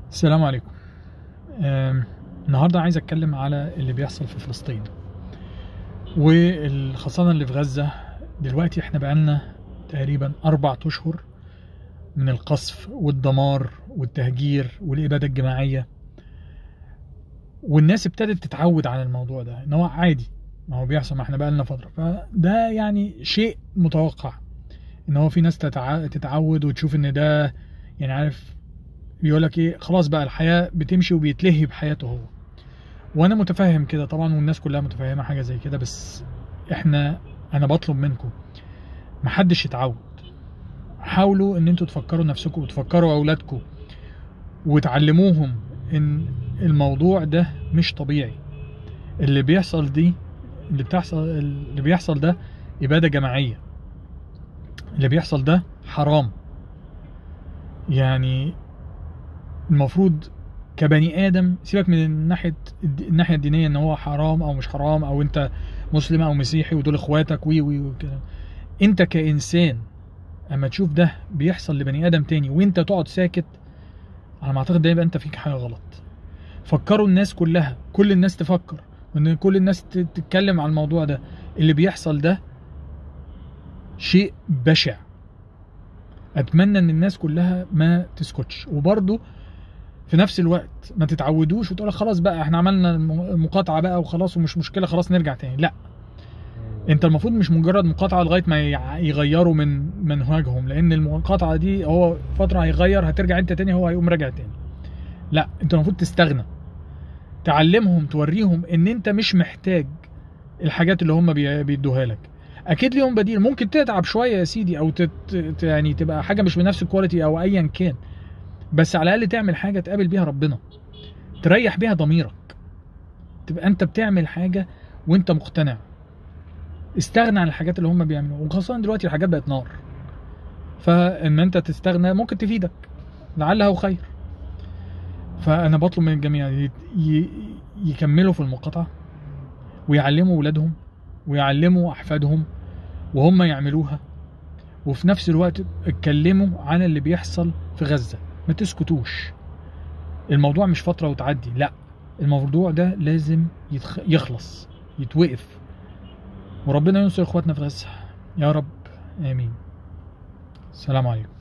السلام عليكم. النهارده عايز اتكلم على اللي بيحصل في فلسطين وخاصة اللي في غزة. دلوقتي احنا بقالنا تقريبا 4 اشهر من القصف والدمار والتهجير والإبادة الجماعية، والناس ابتدت تتعود على الموضوع ده ان هو عادي، ما هو بيحصل، ما احنا بقالنا فترة، فده يعني شيء متوقع ان هو في ناس تتعود وتشوف ان ده، يعني عارف، بيقولك ايه، خلاص بقى الحياة بتمشي وبيتلهي بحياته هو. وانا متفهم كده طبعا، والناس كلها متفهمه حاجه زي كده، بس انا بطلب منكم محدش يتعود. حاولوا ان انتوا تفكروا نفسكم وتفكروا اولادكم وتعلموهم ان الموضوع ده مش طبيعي. اللي بيحصل دي اللي بيحصل ده اباده جماعيه، اللي بيحصل ده حرام. يعني المفروض كبني ادم، سيبك من الناحيه الدينيه ان هو حرام او مش حرام، او انت مسلم او مسيحي ودول اخواتك وي وي وكده. انت كانسان اما تشوف ده بيحصل لبني ادم تاني وانت تقعد ساكت، على ما اعتقد ده يبقى انت فيك حاجه غلط. فكروا الناس كلها، كل الناس تفكر، وان كل الناس تتكلم على الموضوع ده. اللي بيحصل ده شيء بشع. اتمنى ان الناس كلها ما تسكتش، وبرضه في نفس الوقت ما تتعودوش وتقول خلاص بقى احنا عملنا المقاطعه بقى وخلاص ومش مشكله، خلاص نرجع تاني. لا، انت المفروض مش مجرد مقاطعه لغايه ما يغيروا من منهجهم، لان المقاطعه دي هو فتره هيغير، هترجع انت تاني، هو هيقوم راجع تاني. لا، انت المفروض تستغنى، تعلمهم، توريهم ان انت مش محتاج الحاجات اللي هم بيدوها لك. اكيد ليهم بديل، ممكن تتعب شويه يا سيدي، او يعني تبقى حاجه مش بنفس الكواليتي او ايا كان، بس على الاقل تعمل حاجه تقابل بيها ربنا، تريح بيها ضميرك، تبقى انت بتعمل حاجه وانت مقتنع. استغنى عن الحاجات اللي هم بيعملوها، وخاصه دلوقتي الحاجات بقت نار، فاما انت تستغنى ممكن تفيدك، لعلها خير. فانا بطلب من الجميع يكملوا في المقاطعه، ويعلموا اولادهم ويعلموا احفادهم وهم يعملوها، وفي نفس الوقت اتكلموا عن اللي بيحصل في غزه. ما تسكتوش، الموضوع مش فتره وتعدي، لا، الموضوع ده لازم يخلص، يتوقف، وربنا ينصر اخواتنا في غزه يا رب، امين. السلام عليكم.